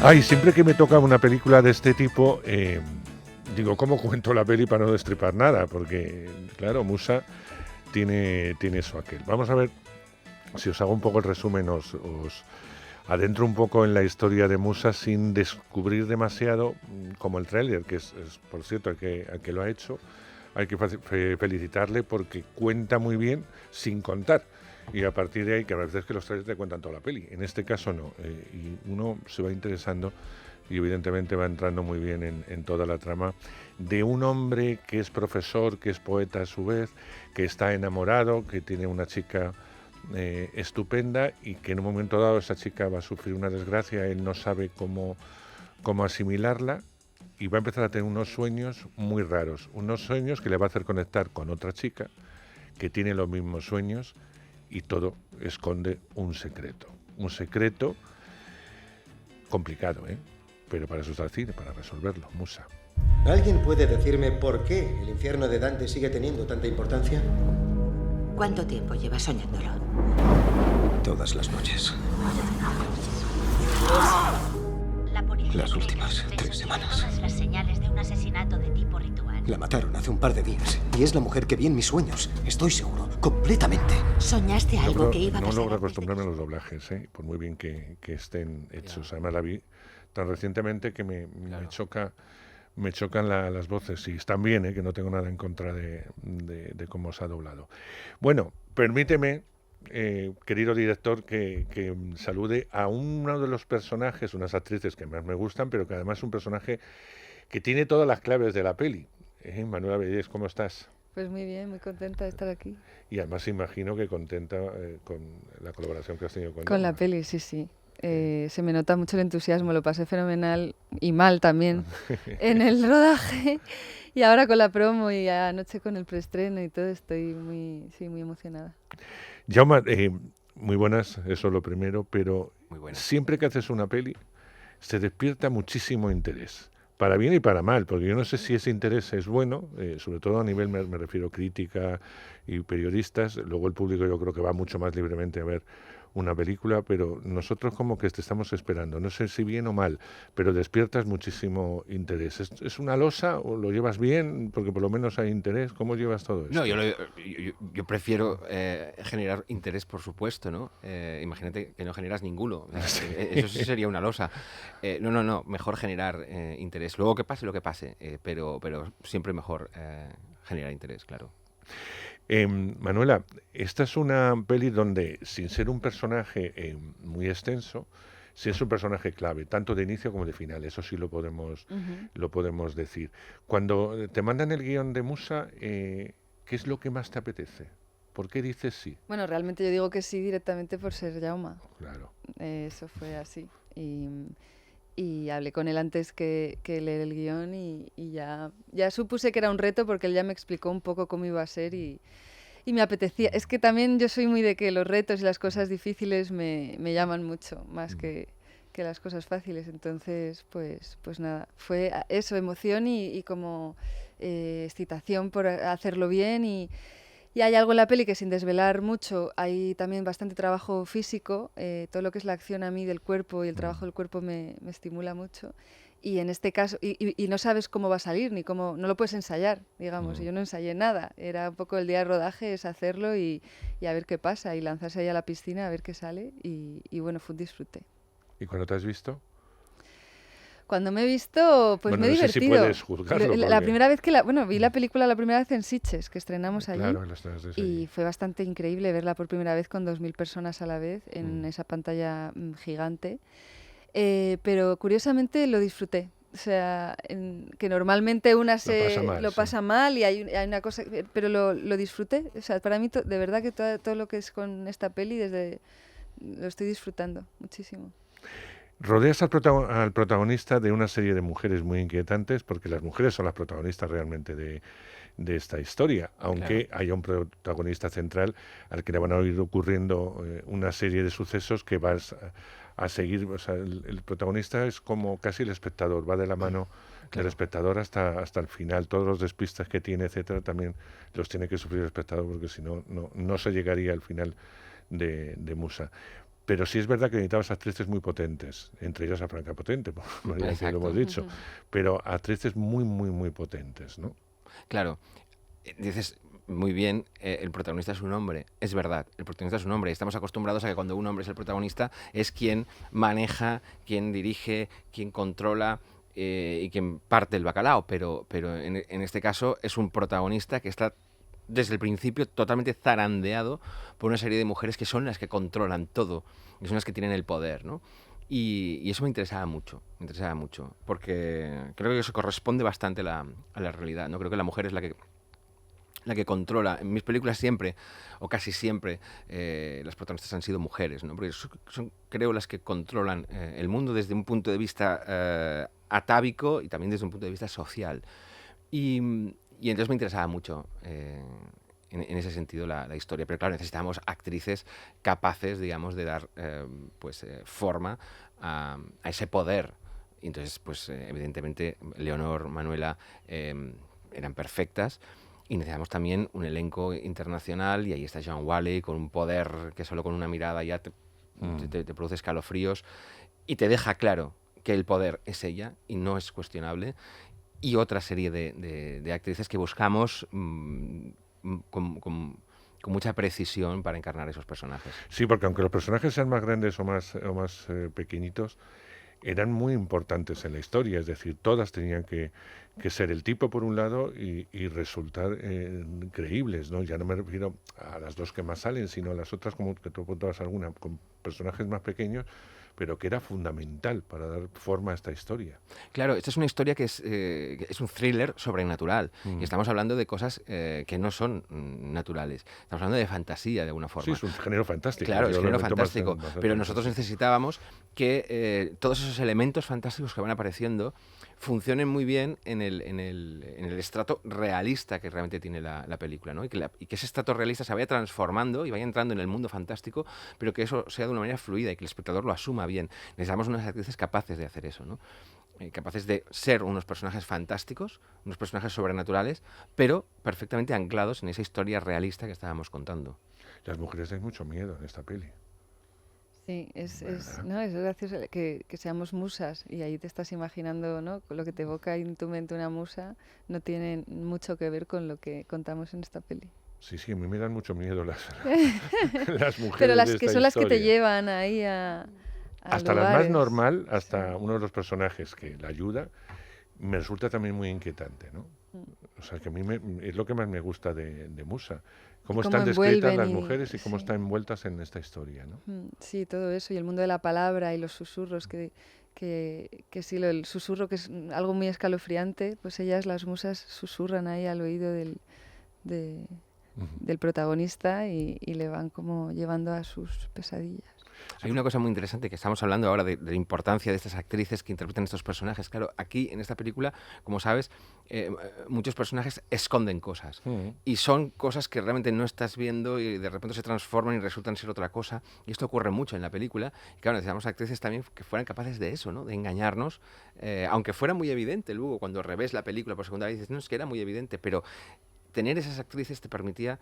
Ay, siempre que me toca una película de este tipo, digo, ¿cómo cuento la peli para no destripar nada? Porque, claro, Musa tiene eso aquel. Vamos a ver si os hago un poco el resumen, os adentro un poco en la historia de Musa sin descubrir demasiado, como el tráiler, que es, por cierto, al que lo ha hecho, hay que felicitarle porque cuenta muy bien sin contar. Y a partir de ahí, que a veces que los trailers te cuentan toda la peli, en este caso no, y uno se va interesando y evidentemente va entrando muy bien en toda la trama de un hombre que es profesor, que es poeta a su vez, que está enamorado, que tiene una chica estupenda y que en un momento dado esa chica va a sufrir una desgracia, él no sabe cómo asimilarla y va a empezar a tener unos sueños muy raros, unos sueños que le va a hacer conectar con otra chica que tiene los mismos sueños y todo esconde un secreto complicado, pero para eso está el cine, para resolverlo. Musa. ¿Alguien puede decirme por qué el infierno de Dante sigue teniendo tanta importancia? ¿Cuánto tiempo llevas soñándolo? Todas las noches. La policía Las últimas 3 semanas. todas las señales de un asesinato de tipo ritual. La mataron hace un par de días y es la mujer que vi en mis sueños. Estoy seguro, completamente. ¿Soñaste algo que iba a No pasar? logro acostumbrarme a los doblajes, por muy bien que estén hechos. Además la vi tan recientemente que me chocan las voces y están bien, que no tengo nada en contra de cómo se ha doblado. Bueno, permíteme, querido director, que salude a uno de los personajes, unas actrices que más me gustan, pero que además es un personaje que tiene todas las claves de la peli. Manuela Bellés, ¿cómo estás? Pues muy bien, muy contenta de estar aquí. Y además imagino que contenta con la colaboración que has tenido con Con la peli, sí. Se me nota mucho el entusiasmo, lo pasé fenomenal y mal también en el rodaje y ahora con la promo y anoche con el preestreno y todo estoy muy emocionada. Jaume, muy buenas, eso es lo primero, pero siempre que haces una peli se despierta muchísimo interés, para bien y para mal, porque yo no sé si ese interés es bueno, sobre todo a nivel, me refiero crítica y periodistas, luego el público yo creo que va mucho más libremente a ver una película, pero nosotros como que te estamos esperando, no sé si bien o mal, pero despiertas muchísimo interés. ¿Es una losa o lo llevas bien? Porque por lo menos hay interés. ¿Cómo llevas todo esto? No, yo prefiero generar interés, por supuesto, ¿no? Imagínate que no generas ninguno. Eso sí sería una losa. No, mejor generar interés. Luego que pase lo que pase, pero siempre mejor generar interés, claro. Manuela, esta es una peli donde, sin ser un personaje muy extenso, sí es un personaje clave, tanto de inicio como de final, eso sí lo podemos decir. Cuando te mandan el guión de Musa, ¿qué es lo que más te apetece? ¿Por qué dices sí? Bueno, realmente yo digo que sí directamente por ser Jaume. Claro. Eso fue así. Y hablé con él antes que leer el guión y ya supuse que era un reto porque él ya me explicó un poco cómo iba a ser y me apetecía. Es que también yo soy muy de que los retos y las cosas difíciles me llaman mucho, más que las cosas fáciles. Entonces, pues nada, fue eso, emoción y como excitación por hacerlo bien y hay algo en la peli que, sin desvelar mucho, hay también bastante trabajo físico. Todo lo que es la acción a mí del cuerpo y el trabajo del cuerpo me estimula mucho. Y en este caso, y no sabes cómo va a salir, ni cómo, no lo puedes ensayar, digamos. Y yo no ensayé nada. Era un poco el día de rodaje, es hacerlo y a ver qué pasa. Y lanzarse ahí a la piscina a ver qué sale. Y bueno, fue un disfrute. ¿Y cuando te has visto? Cuando me he visto, pues me he divertido. No sé si puedes juzgarlo. La primera vez que vi la película la primera vez en Sitges, que estrenamos allí. Claro, en las estrenas de y allí. fue bastante increíble verla por primera vez con 2.000 personas a la vez en esa pantalla gigante. Pero curiosamente lo disfruté. O sea, que normalmente una lo pasa mal y hay una cosa, pero lo disfruté. O sea, para mí de verdad que todo lo que es con esta peli lo estoy disfrutando muchísimo. Rodeas al protagonista de una serie de mujeres muy inquietantes, porque las mujeres son las protagonistas realmente de esta historia, aunque haya un protagonista central al que le van a ir ocurriendo una serie de sucesos que vas a seguir. O sea, el protagonista es como casi el espectador, va de la mano del espectador hasta el final. Todos los despistas que tiene, etcétera, también los tiene que sufrir el espectador, porque si no, no se llegaría al final de Musa. Pero sí es verdad que necesitabas actrices muy potentes, entre ellas a Franca Potente, María, que lo Exacto. hemos dicho, pero actrices muy, muy, muy potentes, ¿no? Claro, dices muy bien, el protagonista es un hombre. Es verdad, el protagonista es un hombre. Estamos acostumbrados a que cuando un hombre es el protagonista es quien maneja, quien dirige, quien controla y quien parte el bacalao. Pero en este caso es un protagonista que está desde el principio totalmente zarandeado por una serie de mujeres que son las que controlan todo, que son las que tienen el poder, ¿no? Y eso me interesaba mucho, porque creo que eso corresponde bastante a la realidad, ¿no? Creo que la mujer es la que controla. En mis películas siempre, o casi siempre, las protagonistas han sido mujeres, ¿no? Porque son, creo, las que controlan el mundo desde un punto de vista atávico y también desde un punto de vista social. Y entonces me interesaba mucho en ese sentido la historia. Pero claro, necesitábamos actrices capaces, digamos, de dar forma a ese poder. Y entonces, pues evidentemente, Leonor, Manuela eran perfectas. Y necesitamos también un elenco internacional, y ahí está Jean Whalley con un poder que solo con una mirada ya te produce escalofríos y te deja claro que el poder es ella y no es cuestionable. Y otra serie de actrices que buscamos con mucha precisión para encarnar esos personajes. Sí, porque aunque los personajes sean más grandes o más pequeñitos, eran muy importantes en la historia, es decir, todas tenían que ser el tipo por un lado y resultar creíbles, ¿no? Ya no me refiero a las dos que más salen, sino a las otras, como que tú apuntabas alguna, con personajes más pequeños, pero que era fundamental para dar forma a esta historia. Claro, esta es una historia que es un thriller sobrenatural. Y estamos hablando de cosas que no son naturales. Estamos hablando de fantasía, de alguna forma. Sí, es un género fantástico. Claro, es Yo género lo meto fantástico. más Pero nosotros necesitábamos que todos esos elementos fantásticos que van apareciendo funcionen muy bien en el estrato realista que realmente tiene la película, ¿no? Y que ese estrato realista se vaya transformando y vaya entrando en el mundo fantástico, pero que eso sea de una manera fluida y que el espectador lo asuma bien. Necesitamos unas actrices capaces de hacer eso, ¿no? Capaces de ser unos personajes fantásticos, unos personajes sobrenaturales, pero perfectamente anclados en esa historia realista que estábamos contando. Las mujeres dan mucho miedo en esta peli. Sí, es gracioso que seamos musas y ahí te estás imaginando, ¿no? Lo que te evoca en tu mente una musa no tiene mucho que ver con lo que contamos en esta peli. Sí, a mí me dan mucho miedo las mujeres. Pero las de que esta son las que te historia. llevan ahí a Hasta lugares. las más normal, hasta uno de los personajes que la ayuda, me resulta también muy inquietante, ¿no? O sea, que a mí es lo que más me gusta de Musa. Cómo están descritas las mujeres y cómo están envueltas en esta historia, ¿no? Sí, todo eso, y el mundo de la palabra y los susurros, que sí, el susurro que es algo muy escalofriante, pues ellas, las musas, susurran ahí al oído del protagonista y le van como llevando a sus pesadillas. Hay una cosa muy interesante, que estamos hablando ahora de la importancia de estas actrices que interpretan estos personajes. Claro, aquí en esta película, como sabes, muchos personajes esconden cosas. Y son cosas que realmente no estás viendo y de repente se transforman y resultan ser otra cosa. Y esto ocurre mucho en la película. Y claro, necesitamos actrices también que fueran capaces de eso, ¿no? De engañarnos, aunque fuera muy evidente luego cuando revés la película por segunda vez dices, no, es que era muy evidente, pero tener esas actrices te permitía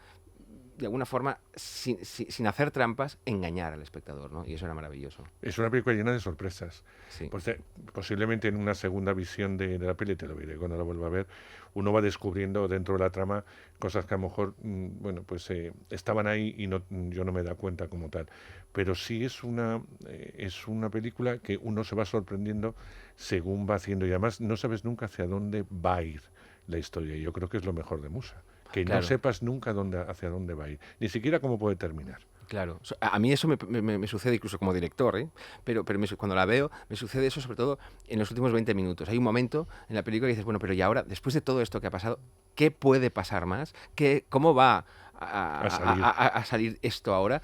de alguna forma, sin hacer trampas, engañar al espectador, ¿no? Y eso era maravilloso. Es una película llena de sorpresas. Sí. Posiblemente en una segunda visión de la peli, te lo diré cuando la vuelva a ver, uno va descubriendo dentro de la trama cosas que a lo mejor, estaban ahí y yo no me da cuenta como tal. Pero sí es una película que uno se va sorprendiendo según va haciendo, y además no sabes nunca hacia dónde va a ir la historia. Y yo creo que es lo mejor de Musa. Que claro. No sepas nunca hacia dónde va a ir, ni siquiera cómo puede terminar. Claro, a mí eso me sucede incluso como director, ¿eh? pero cuando la veo me sucede eso sobre todo en los últimos 20 minutos. Hay un momento en la película que dices, bueno, pero y ahora, después de todo esto que ha pasado, ¿qué puede pasar más? ¿Cómo va a salir esto ahora?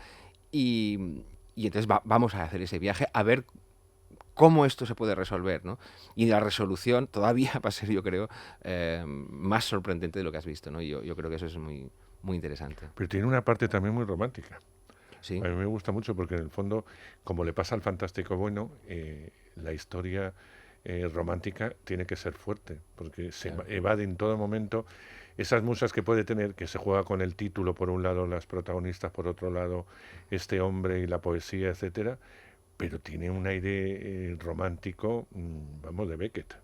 Y entonces vamos a hacer ese viaje a ver cómo esto se puede resolver, ¿no? Y la resolución todavía va a ser, yo creo, más sorprendente de lo que has visto, ¿no? Yo creo que eso es muy, muy interesante. Pero tiene una parte también muy romántica. Sí. A mí me gusta mucho porque en el fondo, como le pasa al Fantástico Bueno, la historia romántica tiene que ser fuerte, porque se evade en todo momento esas musas que puede tener, que se juega con el título por un lado, las protagonistas por otro lado, este hombre y la poesía, etcétera, pero tiene un aire romántico, vamos, de Beckett.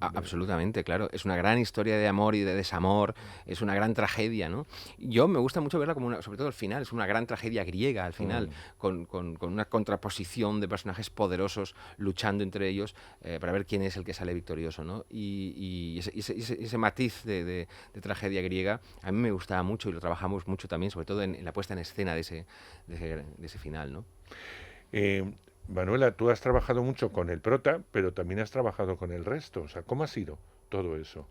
Absolutamente, claro. Es una gran historia de amor y de desamor, es una gran tragedia, ¿no? Yo me gusta mucho verla como sobre todo al final, es una gran tragedia griega al final, con una contraposición de personajes poderosos luchando entre ellos para ver quién es el que sale victorioso, ¿no? Y ese matiz de tragedia griega a mí me gustaba mucho y lo trabajamos mucho también, sobre todo en la puesta en escena de ese final, ¿no? Manuela, tú has trabajado mucho con el prota, pero también has trabajado con el resto. O sea, ¿cómo ha sido todo eso?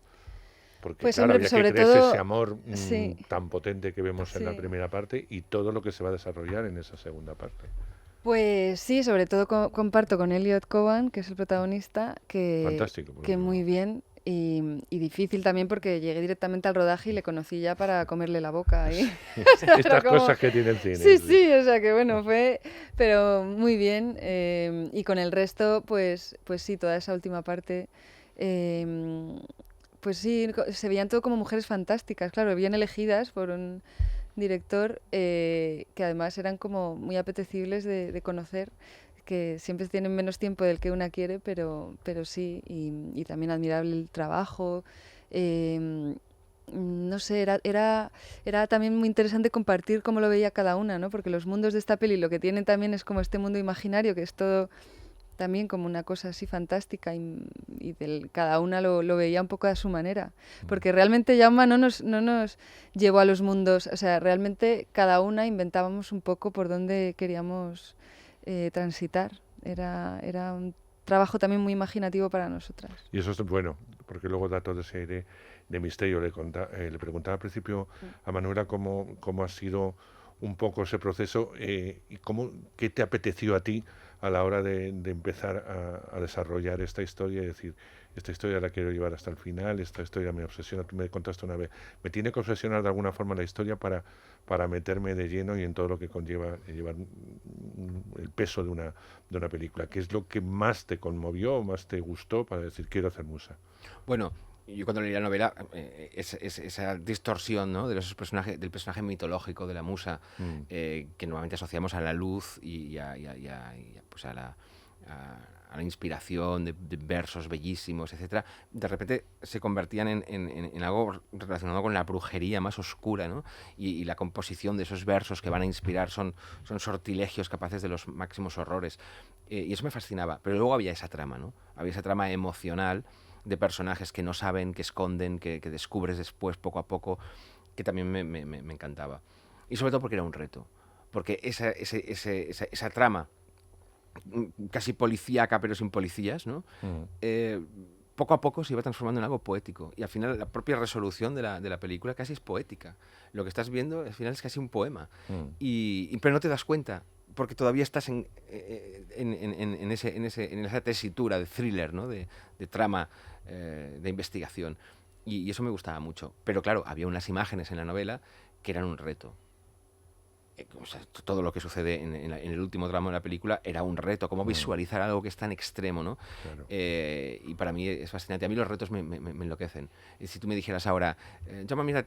Porque Pues claro, hombre, había que sobre crearse todo, ese amor sí, tan potente que vemos en la sí. primera parte y todo lo que se va a desarrollar en esa segunda parte. Pues sí, sobre todo comparto con Elliot Cowan, que es el protagonista, Fantástico, por que otro muy lado. bien y difícil también porque llegué directamente al rodaje y le conocí ya para comerle la boca. Y, o sea, Estas era como- cosas que tiene el cine. Sí, sí, o sea que bueno, fue, pero muy bien. Y con el resto, pues sí, toda esa última parte, pues sí, se veían todo como mujeres fantásticas, claro, bien elegidas por un director que además eran como muy apetecibles de conocer, que siempre tienen menos tiempo del que una quiere, pero sí, y también admirable el trabajo. No sé, era también muy interesante compartir cómo lo veía cada una, ¿no? Porque los mundos de esta peli lo que tienen también es como este mundo imaginario, que es todo también como una cosa así fantástica y cada una lo veía un poco a su manera. Porque realmente Jaume no nos llevó a los mundos, o sea, realmente cada una inventábamos un poco por dónde queríamos transitar. Era un trabajo también muy imaginativo para nosotras. Y eso es bueno, porque luego da todo ese aire de misterio. Le preguntaba al principio a Manuela cómo ha sido un poco ese proceso y qué te apeteció a ti a la hora de empezar a desarrollar esta historia y decir, esta historia la quiero llevar hasta el final, esta historia me obsesiona. Tú me contaste una vez, me tiene que obsesionar de alguna forma la historia para meterme de lleno y en todo lo que conlleva llevar el peso de una película. ¿Qué es lo que más te conmovió, más te gustó para decir, quiero hacer musa? Bueno, yo cuando leí la novela, esa distorsión, ¿no? del personaje mitológico de la musa, que normalmente asociamos a la luz y pues a la inspiración de versos bellísimos, etcétera, de repente se convertían en algo relacionado con la brujería más oscura, ¿no? Y la composición de esos versos que van a inspirar son sortilegios capaces de los máximos horrores. Y eso me fascinaba. Pero luego había esa trama, ¿no? Había esa trama emocional de personajes que no saben, que esconden, que descubres después poco a poco, que también me encantaba. Y sobre todo porque era un reto. Porque esa trama casi policíaca pero sin policías, ¿no? Poco a poco se iba transformando en algo poético. Y al final la propia resolución de la película casi es poética. Lo que estás viendo al final es casi un poema. Pero no te das cuenta, porque todavía estás en esa tesitura de thriller, ¿no? de trama, de investigación. Y eso me gustaba mucho. Pero claro, había unas imágenes en la novela que eran un reto. O sea, todo lo que sucede en el último tramo de la película era un reto, cómo visualizar algo que es tan extremo, ¿no? Claro. Y para mí es fascinante. A mí los retos me enloquecen. Si tú me dijeras ahora, Jaume, mira,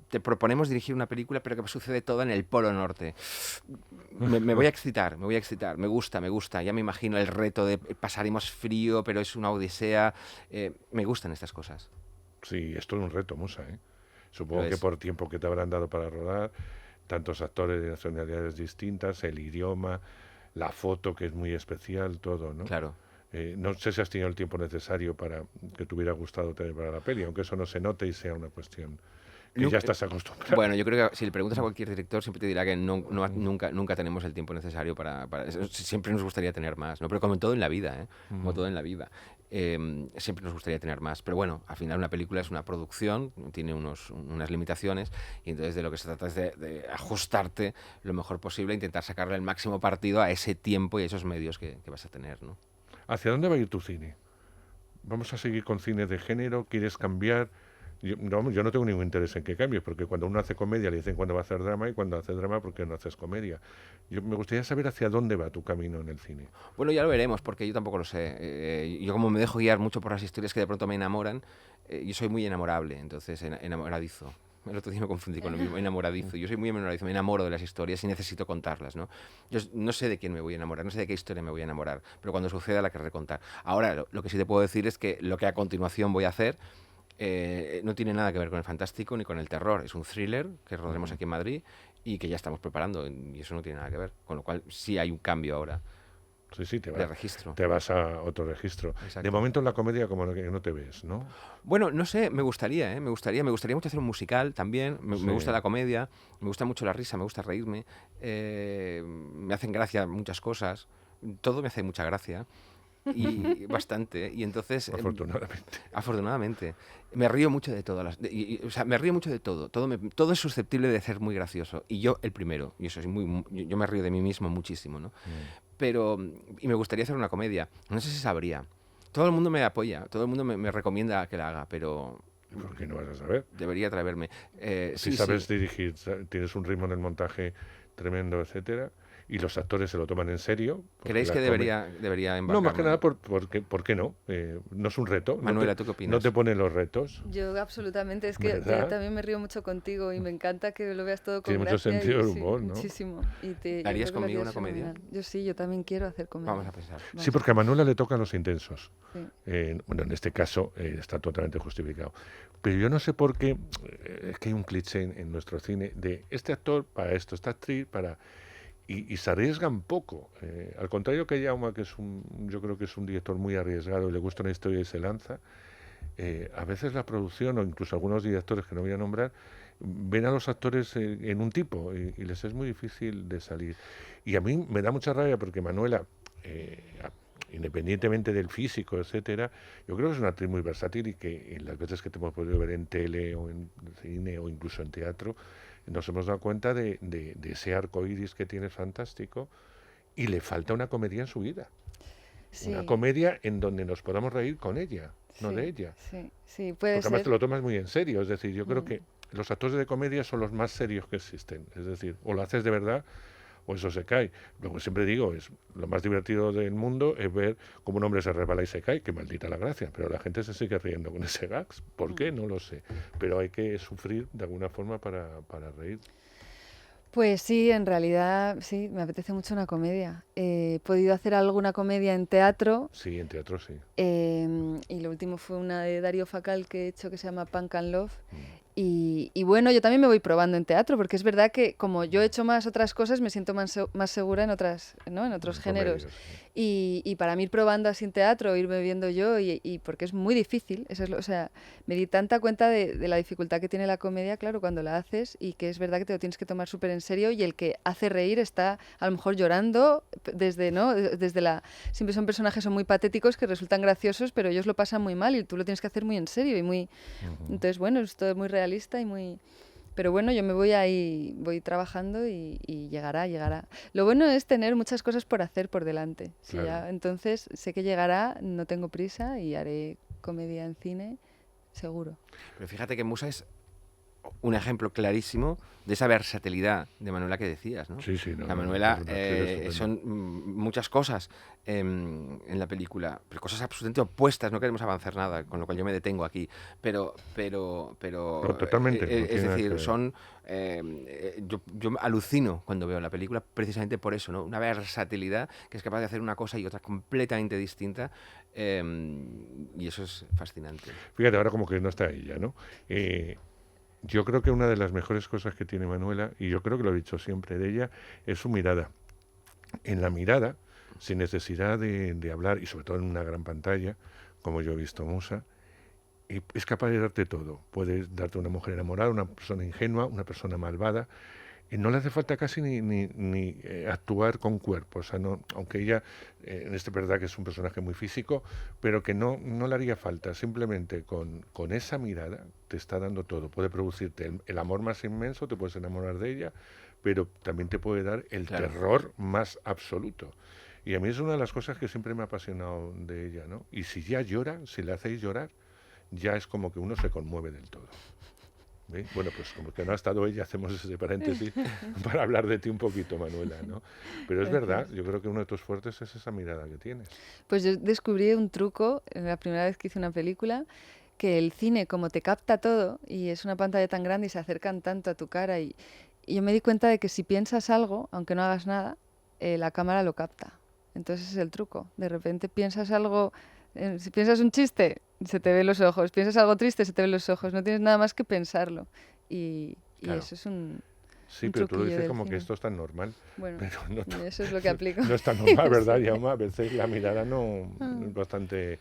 te proponemos dirigir una película, pero que sucede toda en el Polo Norte. Me voy a excitar, me gusta. Ya me imagino el reto de pasaremos frío, pero es una odisea. Me gustan estas cosas. Sí, es todo un reto, Musa, ¿eh? Supongo Lo que es. por tiempo que te habrán dado para rodar, tantos actores de nacionalidades distintas, el idioma, la foto que es muy especial, todo, ¿no? Claro. No sé si has tenido el tiempo necesario para que te hubiera gustado tener para la peli, aunque eso no se note y sea una cuestión que ya estás acostumbrado. Bueno, yo creo que si le preguntas a cualquier director siempre te dirá que nunca tenemos el tiempo necesario para eso. Siempre nos gustaría tener más, ¿no? Pero como en todo en la vida, ¿eh? Como todo en la vida. Siempre nos gustaría tener más. Pero bueno, al final una película es una producción, tiene unas limitaciones y entonces de lo que se trata es de ajustarte lo mejor posible e intentar sacarle el máximo partido a ese tiempo y a esos medios que vas a tener, ¿no? ¿Hacia dónde va a ir tu cine? ¿Vamos a seguir con cine de género? ¿Quieres cambiar? Yo no tengo ningún interés en que cambies, porque cuando uno hace comedia le dicen cuándo va a hacer drama, y cuando hace drama, ¿por qué no haces comedia? Me gustaría saber hacia dónde va tu camino en el cine. Bueno, ya lo veremos, porque yo tampoco lo sé. Yo como me dejo guiar mucho por las historias que de pronto me enamoran, yo soy muy enamorable, entonces enamoradizo. El otro día me confundí con lo mismo, enamoradizo. Yo soy muy enamoradizo, me enamoro de las historias y necesito contarlas, ¿no? Yo no sé de quién me voy a enamorar, no sé de qué historia me voy a enamorar, pero cuando suceda la querré contar. Ahora, lo que sí te puedo decir es que lo que a continuación voy a hacer no tiene nada que ver con el fantástico ni con el terror. Es un thriller que rodaremos aquí en Madrid y que ya estamos preparando, y eso no tiene nada que ver. Con lo cual sí hay un cambio ahora. Sí, de registro. Te vas a otro registro. Exacto. De momento en la comedia como que no te ves, ¿no? Bueno, no sé, me gustaría mucho hacer un musical también. Me gusta la comedia, me gusta mucho la risa, me gusta reírme. Me hacen gracia muchas cosas. Todo me hace mucha gracia. Y bastante. Y entonces... Afortunadamente. Me río mucho de todas o sea, me río mucho de todo. Todo es susceptible de ser muy gracioso. Y yo el primero. Y eso es yo me río de mí mismo muchísimo, ¿no? Pero... Y me gustaría hacer una comedia. No sé si sabría. Todo el mundo me apoya. Todo el mundo me recomienda que la haga, pero... ¿Por qué no vas a saber? Debería atreverme. Si sabes dirigir, tienes un ritmo en el montaje tremendo, etcétera, y los actores se lo toman en serio. ¿Creéis que debería embarcarme? No, más que nada, ¿por qué no? No es un reto. Manuela, ¿tú qué opinas? ¿No te ponen los retos? Yo absolutamente, es que yo también me río mucho contigo y me encanta que lo veas todo con Tiene mucho sentido del humor, ¿no? Muchísimo. ¿Harías conmigo una comedia? Yo también quiero hacer comedia. Vamos a pensar. Sí, porque a Manuela le tocan los intensos. Sí. Bueno, en este caso está totalmente justificado. Pero yo no sé por qué, es que hay un cliché en nuestro cine de este actor para esto, esta actriz para... Y se arriesgan poco. Al contrario que Jaume, que yo creo que es un director muy arriesgado y le gusta una historia y se lanza, a veces la producción o incluso algunos directores que no voy a nombrar ven a los actores en un tipo y les es muy difícil de salir. Y a mí me da mucha rabia porque Manuela, independientemente del físico, etcétera, yo creo que es una actriz muy versátil y que en las veces que te hemos podido ver en tele o en cine o incluso en teatro, nos hemos dado cuenta de ese arco iris que tiene fantástico y le falta una comedia en su vida. Sí. Una comedia en donde nos podamos reír con ella, no de ella. Sí, puede porque ser. Además te lo tomas muy en serio. Es decir, yo creo que los actores de comedia son los más serios que existen. Es decir, o lo haces de verdad o eso se cae. Luego siempre digo, es lo más divertido del mundo es ver cómo un hombre se resbala y se cae, que maldita la gracia, pero la gente se sigue riendo con ese gags. ¿Por qué? No lo sé. Pero hay que sufrir de alguna forma para reír. Pues sí, en realidad sí, me apetece mucho una comedia. He podido hacer alguna comedia en teatro. Sí, en teatro sí. Y lo último fue una de Darío Facal que he hecho que se llama Punk and Love. Y bueno, yo también me voy probando en teatro, porque es verdad que como yo he hecho más otras cosas, me siento más segura en otras, ¿no? En otros géneros. Comedias, sí. Y para mí ir probando así en teatro, irme viendo yo, y porque es muy difícil, eso es o sea, me di tanta cuenta de la dificultad que tiene la comedia, claro, cuando la haces, y que es verdad que te lo tienes que tomar súper en serio, y el que hace reír está a lo mejor llorando siempre son personajes son muy patéticos que resultan graciosos, pero ellos lo pasan muy mal y tú lo tienes que hacer muy en serio y muy... Entonces, bueno, es todo muy realista y muy... Pero bueno, yo me voy trabajando y llegará. Lo bueno es tener muchas cosas por hacer por delante. Claro. Entonces sé que llegará, no tengo prisa y haré comedia en cine, seguro. Pero fíjate que Musa es un ejemplo clarísimo de esa versatilidad de Manuela que decías, ¿no? Sí, no, la Manuela es son muchas cosas en la película, pero cosas absolutamente opuestas, no queremos avanzar nada, con lo cual yo me detengo aquí, pero no, totalmente, es decir, son yo alucino cuando veo la película precisamente por eso, ¿no? Una versatilidad que es capaz de hacer una cosa y otra completamente distinta, y eso es fascinante. Fíjate, ahora como que no está ella, ¿no? Yo creo que una de las mejores cosas que tiene Manuela, y yo creo que lo he dicho siempre de ella, es su mirada. En la mirada, sin necesidad de hablar, y sobre todo en una gran pantalla, como yo he visto Musa, es capaz de darte todo. Puede darte una mujer enamorada, una persona ingenua, una persona malvada, y no le hace falta casi ni actuar con cuerpo. O sea, no, aunque ella, es verdad que es un personaje muy físico, pero que no le haría falta. Simplemente con esa mirada te está dando todo. Puede producirte el amor más inmenso, te puedes enamorar de ella, pero también te puede dar el terror más absoluto. Y a mí es una de las cosas que siempre me ha apasionado de ella, ¿no? Y si ya llora, si le hacéis llorar, ya es como que uno se conmueve del todo. ¿Ve? Bueno, pues como que no ha estado ella, hacemos ese paréntesis para hablar de ti un poquito, Manuela, ¿no? Pero es verdad, yo creo que uno de tus fuertes es esa mirada que tienes. Pues yo descubrí un truco la primera vez que hice una película, que el cine, como te capta todo, y es una pantalla tan grande y se acercan tanto a tu cara, y yo me di cuenta de que si piensas algo, aunque no hagas nada, la cámara lo capta. Entonces es el truco. De repente piensas algo, si piensas un chiste, se te ven los ojos. Piensas algo triste, se te ven los ojos. No tienes nada más que pensarlo. Y Claro. eso es un Pero tú lo truquillo dices del como que cine. esto es tan normal. Bueno, Pero no, eso es lo que aplico. no es tan normal, ¿verdad, Jaume? A veces la mirada no es bastante...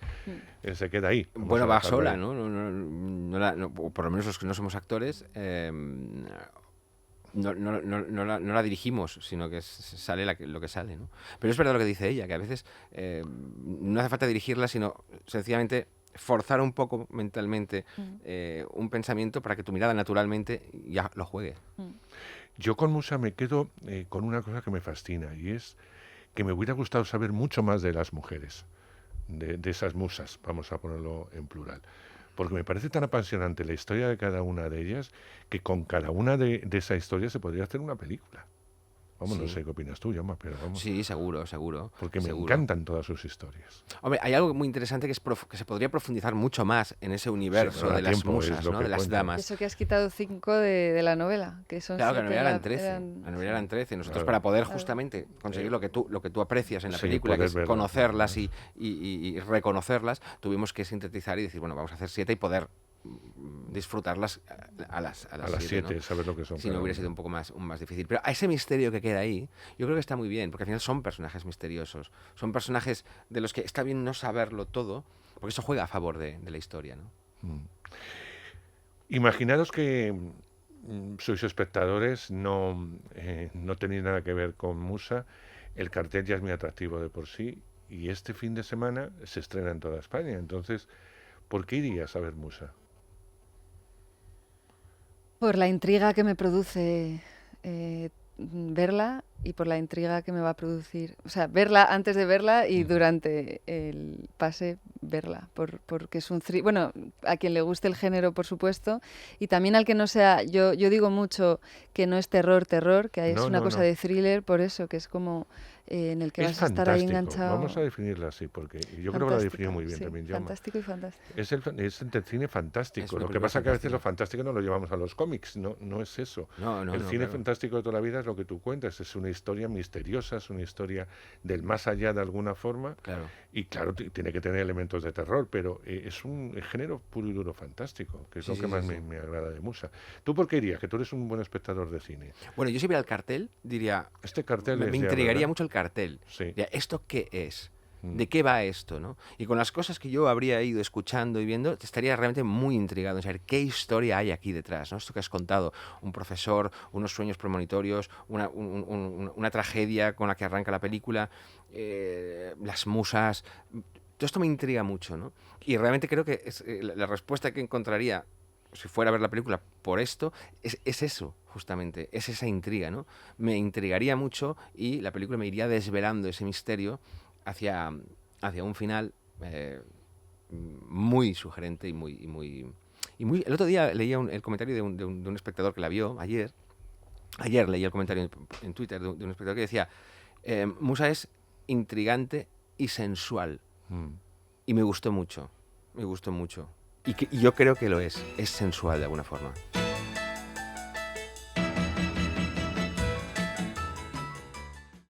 se queda ahí. Vamos Bueno, a va dejarlo sola, ahí. ¿no? O por lo menos los que no somos actores, no la dirigimos, sino que sale lo que sale, ¿no? Pero es verdad lo que dice ella, que a veces no hace falta dirigirla, sino sencillamente forzar un poco mentalmente un pensamiento para que tu mirada naturalmente ya lo juegue. Yo con Musa me quedo con una cosa que me fascina, y es que me hubiera gustado saber mucho más de las mujeres, de esas musas, vamos a ponerlo en plural. Porque me parece tan apasionante la historia de cada una de ellas, que con cada una de esa historia se podría hacer una película. Vamos, no Sí. sé qué opinas tú, Jaume, pero vamos. Sí, seguro. Porque me seguro. encantan todas sus historias. Hombre, hay algo muy interesante que es que se podría profundizar mucho más en ese universo pero de da las tiempo, es musas, lo ¿no? que De las cuenta. damas. Eso que has quitado 5 de la novela, que son Claro, que la 7, novela eran 13. eran- La novela eran 13. Nosotros, Claro. para poder justamente conseguir lo que tú aprecias en la Sí, película, que poder es verlo, conocerlas claro. y reconocerlas, tuvimos que sintetizar y decir, bueno, vamos a hacer 7 y poder disfrutarlas a las A las 7, 7, ¿no? saber lo que son. Si no cada hubiera una. sido un poco más difícil. Pero a ese misterio que queda ahí, yo creo que está muy bien, porque al final son personajes misteriosos. Son personajes de los que está bien no saberlo todo, porque eso juega a favor de la historia, ¿no? Imaginaros que sois espectadores, no tenéis nada que ver con Musa, el cartel ya es muy atractivo de por sí, y este fin de semana se estrena en toda España. Entonces, ¿por qué irías a ver Musa? Por la intriga que me produce verla, y por la intriga que me va a producir, o sea, verla antes de verla y durante el pase verla, porque es un bueno, a quien le guste el género, por supuesto, y también al que no sea, yo digo mucho que no es terror, que es No, una no, cosa no. de thriller, por eso, que es como en el que Es vas a estar ahí fantástico, enganchado. vamos a definirla así, porque yo creo que la definió muy bien sí, también, Jaume. fantástico y fantástico. Es el cine fantástico. Es una Lo que película pasa que a veces fantástica. lo fantástico no lo llevamos a los cómics, no es eso. No, El cine claro. fantástico de toda la vida es lo que tú cuentas, es una historia misteriosa, es una historia del más allá de alguna forma, Claro. y claro, tiene que tener elementos de terror, pero es un género puro y duro fantástico, que es Sí, lo sí, que sí, más sí. me agrada de Musa. ¿Tú por qué irías? Que tú eres un buen espectador de cine. Bueno, yo si viera el cartel, diría, Este cartel me es ya, intrigaría ¿verdad? mucho el cartel. Sí. Diría, ¿esto qué es? Mm. ¿De qué va esto? ¿No? Y con las cosas que yo habría ido escuchando y viendo, estaría realmente muy intrigado en saber qué historia hay aquí detrás, ¿no? Esto que has contado, un profesor, unos sueños premonitorios, una tragedia con la que arranca la película, las musas. Todo esto me intriga mucho, ¿no? Y realmente creo que la respuesta que encontraría si fuera a ver la película por esto, es eso, justamente, es esa intriga, ¿no? Me intrigaría mucho y la película me iría desvelando ese misterio hacia un final muy sugerente y muy... El otro día leía el comentario de un espectador que la vio ayer. Ayer leí el comentario en Twitter de un espectador que decía Musa es intrigante y sensual. Y me gustó mucho. Y yo creo que lo es sensual de alguna forma.